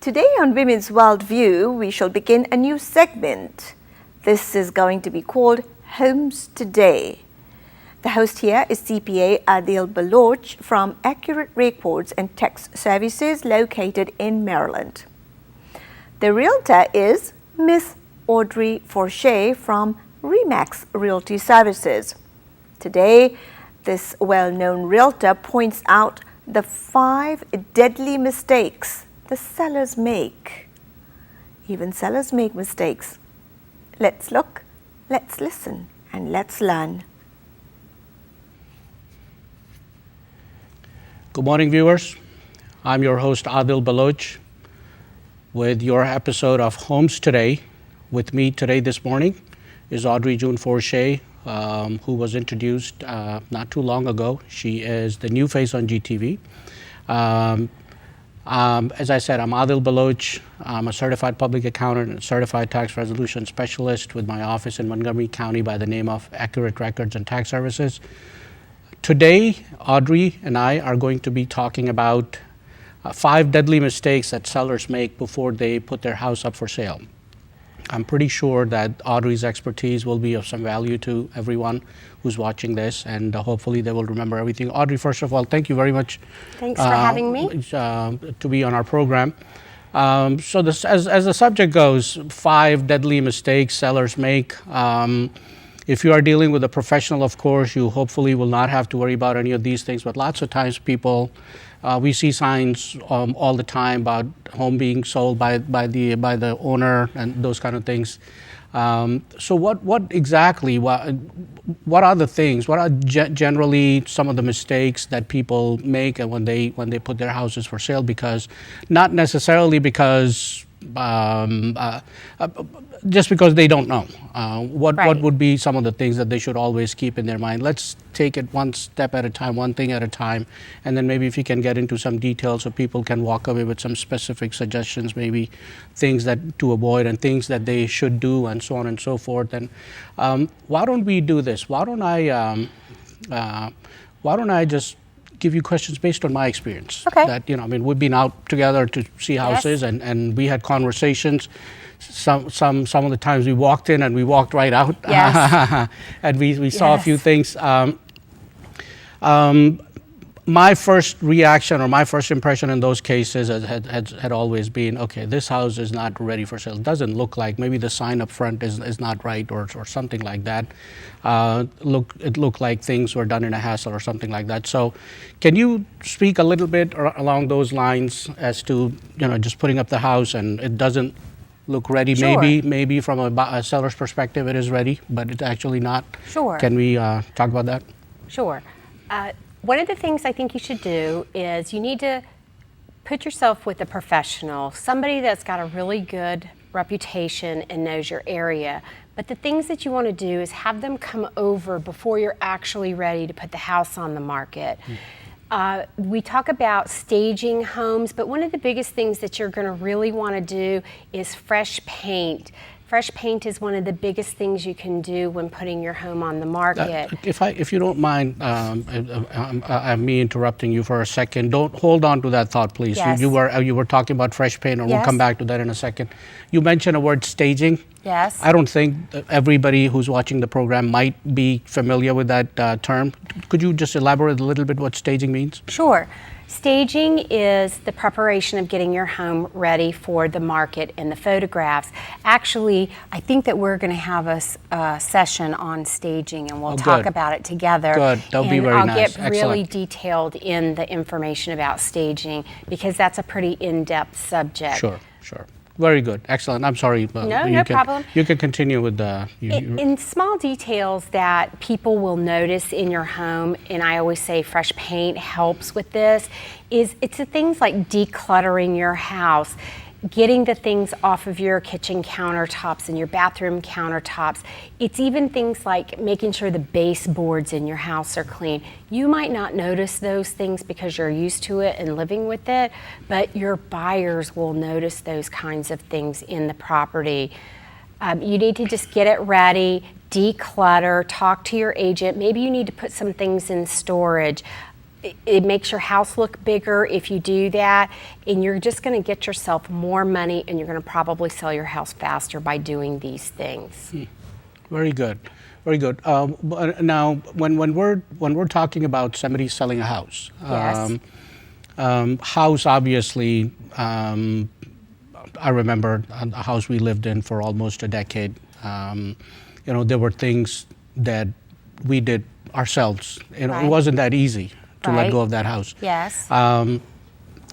Today on Women's Worldview, we shall begin a new segment. This is going to be called Homes Today. The host here is CPA Adil Baloch from Accurate Records and Tax Services located in Maryland. The realtor is Miss Audrey Forshey from Remax Realty Services. Today, this well-known realtor points out the 5 deadly mistakes the sellers make. Even sellers make mistakes. Let's look, let's listen, and let's learn. Good morning, viewers. I'm your host, Adil Baloch, with your episode of Homes Today. With me today this morning is Audrey June Forshey, who was introduced not too long ago. She is the new face on GTV. As I said, I'm Adil Baloch. I'm a certified public accountant and certified tax resolution specialist with my office in Montgomery County by the name of Accurate Records and Tax Services. Today, Audrey and I are going to be talking about 5 deadly mistakes that sellers make before they put their house up for sale. I'm pretty sure that Audrey's expertise will be of some value to everyone who's watching this, and hopefully they will remember everything. Audrey, first of all, thank you very much. Thanks for having me. To be on our program. So this, as the subject goes, 5 deadly mistakes sellers make. If you are dealing with a professional, of course, you hopefully will not have to worry about any of these things, but lots of times people, we see signs all the time about home being sold by the owner and those kind of things. So what are the things? What are generally some of the mistakes that people make when they put their houses for sale? Because not necessarily because just because they don't know. What would be some of the things that they should always keep in their mind? Let's take it one step at a time, one thing at a time, and then maybe if you can get into some details so people can walk away with some specific suggestions, maybe things that to avoid and things that they should do and so on and so forth. And why don't we do this? Why don't I just give you questions based on my experience? Okay. That, we've been out together to see houses. Yes. and we had conversations. Some of the times we walked in and we walked right out. Yes. And we saw a few things. My first reaction or my first impression in those cases had always been, okay, this house is not ready for sale. It doesn't look like, maybe the sign up front is not right or something like that. It looked like things were done in a hassle or something like that. So can you speak a little bit along those lines as to, just putting up the house and it doesn't look ready? Sure. Maybe from a seller's perspective it is ready, but it's actually not. Sure. Can we talk about that? Sure. One of the things I think you should do is you need to put yourself with a professional, somebody that's got a really good reputation and knows your area. But the things that you want to do is have them come over before you're actually ready to put the house on the market. We talk about staging homes, but one of the biggest things that you're going to really want to do is fresh paint. Fresh paint is one of the biggest things you can do when putting your home on the market. If you don't mind, me interrupting you for a second, don't hold on to that thought, please. Yes. You were talking about fresh paint, and we'll come back to that in a second. You mentioned a word, staging. Yes. I don't think everybody who's watching the program might be familiar with that term. Could you just elaborate a little bit what staging means? Sure. Staging is the preparation of getting your home ready for the market and the photographs. Actually, I think that we're going to have a session on staging, and we'll talk about it together. Good. That'll be very nice. I'll get really detailed in the information about staging because that's a pretty in-depth subject. Sure. Very good. Excellent. I'm sorry. No problem. You can continue with the... In small details that people will notice in your home, and I always say fresh paint helps with this, it's the things like decluttering your house, getting the things off of your kitchen countertops and your bathroom countertops. It's even things like making sure the baseboards in your house are clean. You might not notice those things because you're used to it and living with it, but your buyers will notice those kinds of things in the property. You need to just get it ready, declutter, talk to your agent. Maybe you need to put some things in storage. it makes your house look bigger if you do that, and you're just going to get yourself more money, and you're going to probably sell your house faster by doing these things. Very good, very good. But now, when we're talking about somebody selling a house, Yes. House obviously, I remember a house we lived in for almost a decade. There were things that we did ourselves. It Right. wasn't that easy to let Right. go of that house. Yes.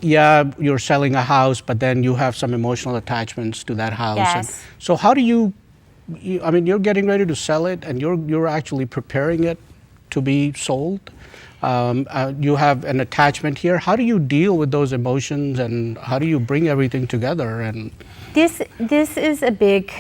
Yeah, you're selling a house, but then you have some emotional attachments to that house. And Yes. so how do you're getting ready to sell it, and you're actually preparing it to be sold. You have an attachment here. How do you deal with those emotions, and how do you bring everything together? And This is a big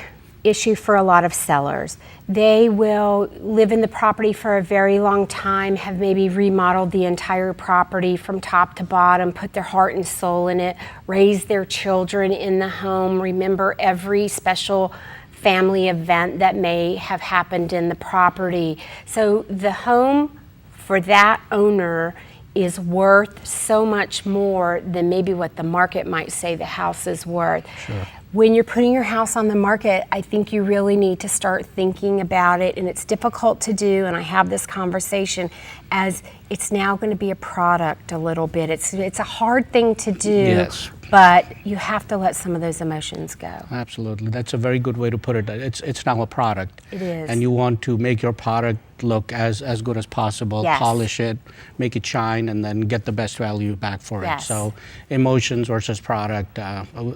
issue for a lot of sellers. They will live in the property for a very long time, have maybe remodeled the entire property from top to bottom, put their heart and soul in it, raise their children in the home, remember every special family event that may have happened in the property. So the home for that owner is worth so much more than maybe what the market might say the house is worth. Sure. When you're putting your house on the market, I think you really need to start thinking about it, and it's difficult to do, and I have this conversation as it's now going to be a product a little bit. It's a hard thing to do, Yes. but you have to let some of those emotions go. absolutely, that's a very good way to put it. It's now a product. It is. And you want to make your product look as good as possible, Yes. polish it, make it shine, and then get the best value back for it. Yes. So emotions versus product,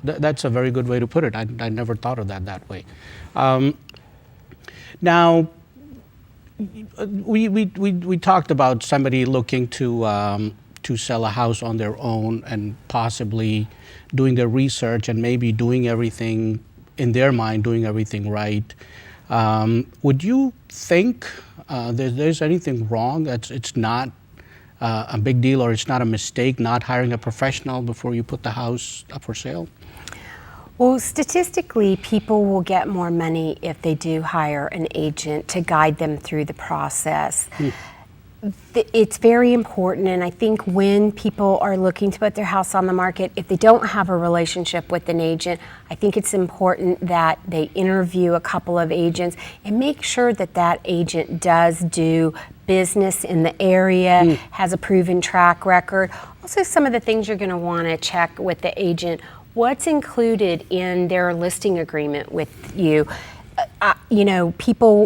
that's a very good way to put it. I never thought of that way. Now, we talked about somebody looking to sell a house on their own and possibly doing their research and maybe doing everything in their mind, doing everything right. Would you think there's anything wrong? It's not a big deal, or it's not a mistake not hiring a professional before you put the house up for sale? Well, statistically, people will get more money if they do hire an agent to guide them through the process. It's very important, and I think when people are looking to put their house on the market, if they don't have a relationship with an agent, I think it's important that they interview a couple of agents and make sure that that agent does do business in the area, has a proven track record. Also, some of the things you're going to want to check with the agent: what's included in their listing agreement with you.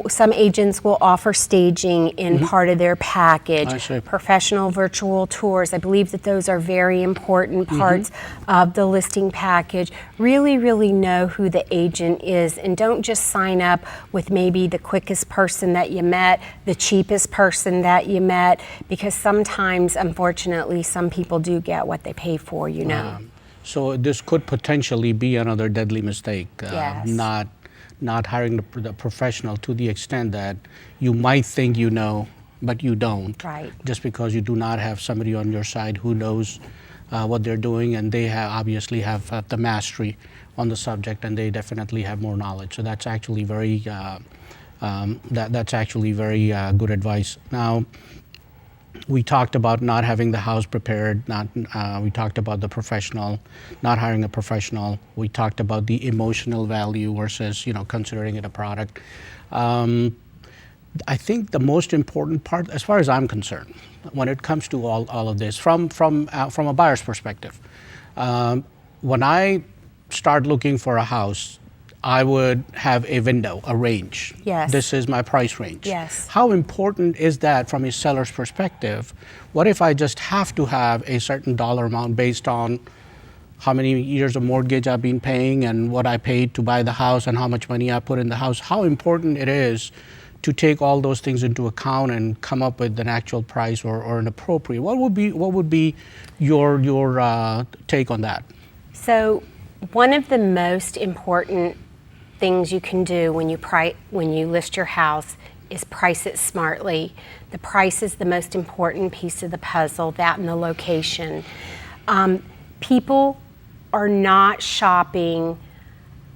Some agents will offer staging in part of their package, I see. professional virtual tours. I believe that those are very important parts of the listing package. Really, really know who the agent is, and don't just sign up with maybe the quickest person that you met, the cheapest person that you met, because sometimes, unfortunately, some people do get what they pay for, So this could potentially be another deadly mistake. Yes. Not hiring the professional to the extent that you might think you know, but you don't. Right. Just because you do not have somebody on your side who knows what they're doing, and they obviously have the mastery on the subject, and they definitely have more knowledge. So that's actually very good advice. Now, we talked about not having the house prepared. We talked about the professional, not hiring a professional. We talked about the emotional value versus considering it a product. I think the most important part, as far as I'm concerned, when it comes to all of this, from a buyer's perspective, when I start looking for a house, I would have a window, a range. Yes. This is my price range. Yes. How important is that from a seller's perspective? What if I just have to have a certain dollar amount based on how many years of mortgage I've been paying and what I paid to buy the house and how much money I put in the house? How important it is to take all those things into account and come up with an actual price or an appropriate? What would be your take on that? So, one of the most important things you can do when you list your house is price it smartly. The price is the most important piece of the puzzle, that and the location. People are not shopping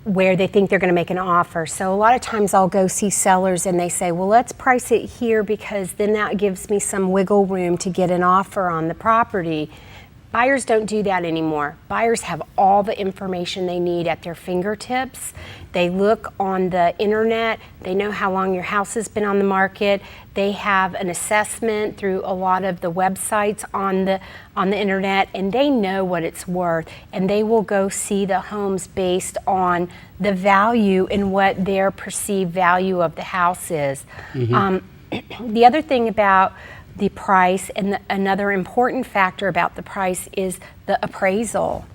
where they think they're going to make an offer. So a lot of times I'll go see sellers and they say, well, let's price it here because then that gives me some wiggle room to get an offer on the property. Buyers don't do that anymore. Buyers have all the information they need at their fingertips. They look on the internet. They know how long your house has been on the market. They have an assessment through a lot of the websites on the internet, and they know what it's worth. And they will go see the homes based on the value and what their perceived value of the house is. The other thing about the price, and another important factor about the price, is the appraisal.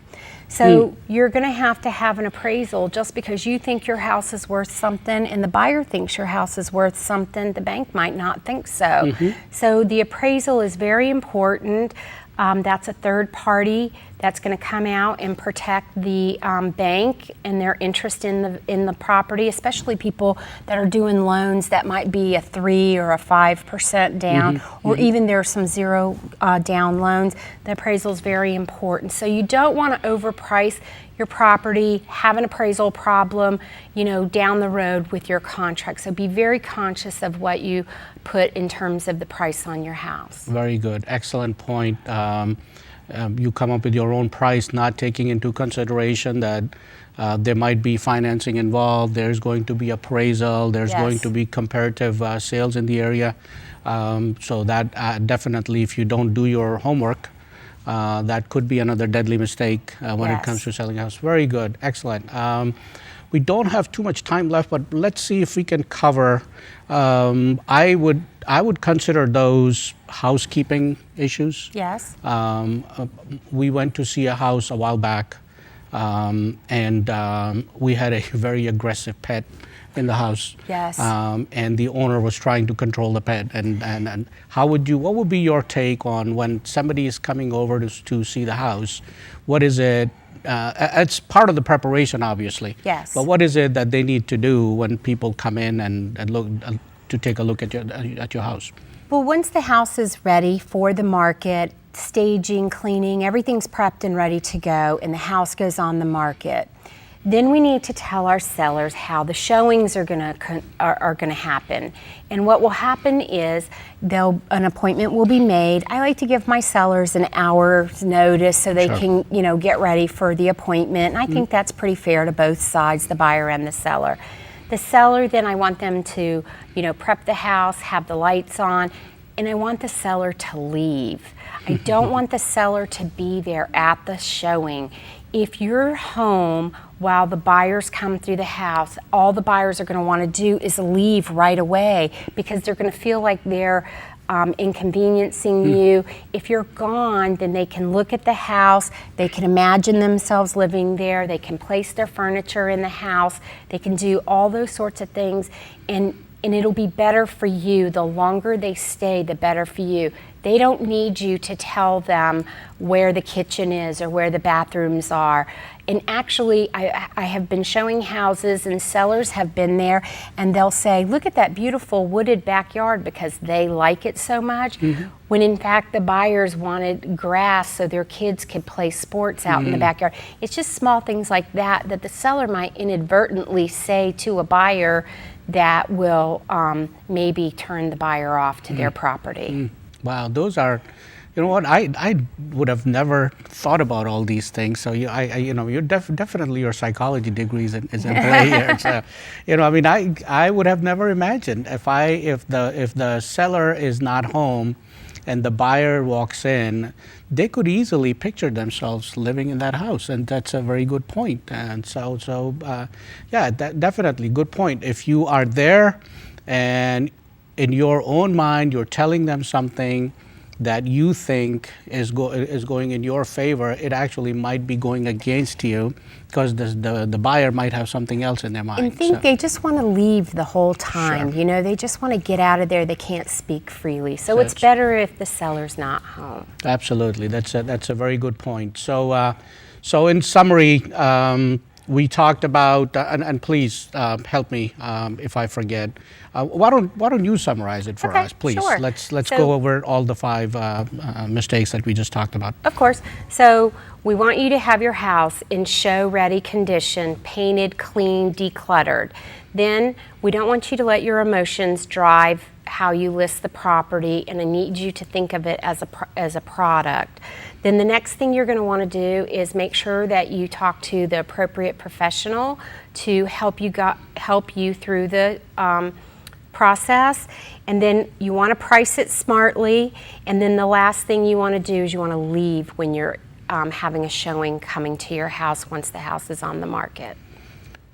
So you're going to have an appraisal. Just because you think your house is worth something and the buyer thinks your house is worth something, the bank might not think so. So the appraisal is very important. That's a third party that's going to come out and protect the bank and their interest in the property, especially people that are doing loans that might be a 3 or a 5% down, or even there's some zero down loans. The appraisal is very important. So you don't want to overprice your property, have an appraisal problem, down the road with your contract. So be very conscious of what you put in terms of the price on your house. Very good. Excellent point. You come up with your own price, not taking into consideration that there might be financing involved, there's going to be appraisal, there's going to be comparative sales in the area. So that definitely, if you don't do your homework, that could be another deadly mistake when it comes to selling a house. Very good. Excellent. We don't have too much time left, but let's see if we can cover. I would consider those housekeeping issues. Yes. We went to see a house a while back, and we had a very aggressive pet in the house. Yes. And the owner was trying to control the pet. And what would be your take on when somebody is coming over to see the house? What is it? It's part of the preparation, obviously. Yes. But what is it that they need to do when people come in and look to take a look at your house? Well, once the house is ready for the market, staging, cleaning, everything's prepped and ready to go, and the house goes on the market, then we need to tell our sellers how the showings are going to happen. And what will happen is an appointment will be made. I like to give my sellers an hour's notice so they can, get ready for the appointment. And I think that's pretty fair to both sides, the buyer and the seller. The seller, then I want them to, prep the house, have the lights on, and I want the seller to leave. I don't want the seller to be there at the showing. If you're home while the buyers come through the house, all the buyers are going to want to do is leave right away because they're going to feel like they're inconveniencing you. If you're gone, then they can look at the house, they can imagine themselves living there, they can place their furniture in the house, they can do all those sorts of things, and it'll be better for you. The longer they stay, the better for you. They don't need you to tell them where the kitchen is or where the bathrooms are. And actually, I have been showing houses and sellers have been there and they'll say, look at that beautiful wooded backyard because they like it so much, when in fact the buyers wanted grass so their kids could play sports out in the backyard. It's just small things like that the seller might inadvertently say to a buyer that will maybe turn the buyer off to their property. Wow, those are, I would have never thought about all these things. So you're definitely your psychology degree is in play here. So, I would have never imagined if the seller is not home and the buyer walks in, they could easily picture themselves living in that house, and that's a very good point. And definitely good point. If you are there and in your own mind, you're telling them something that you think is going in your favor, it actually might be going against you because the buyer might have something else in their mind. And think they just want to leave the whole time. Sure. They just want to get out of there. They can't speak freely. So it's better if the seller's not home. Absolutely. That's a very good point. So in summary, we talked about, and please help me if I forget. Why don't you summarize it for Okay, us, please? sure. Let's So- go over all the 5 mistakes that we just talked about. Of course. So we want you to have your house in show-ready condition, painted, clean, decluttered. Then we don't want you to let your emotions drive how you list the property, and I need you to think of it as a product. Then the next thing you're going to want to do is make sure that you talk to the appropriate professional to help you through the process. And then you want to price it smartly. And then the last thing you want to do is you want to leave when you're having a showing coming to your house once the house is on the market.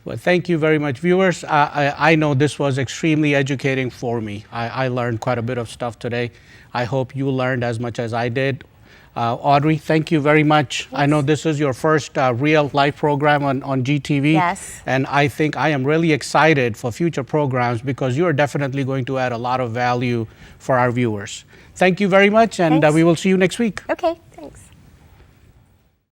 Well, thank you very much, viewers. I know this was extremely educating for me. I learned quite a bit of stuff today. I hope you learned as much as I did. Audrey, thank you very much. Yes. I know this is your first real live program on GTV. Yes. And I think I am really excited for future programs because you are definitely going to add a lot of value for our viewers. Thank you very much, and we will see you next week. Okay.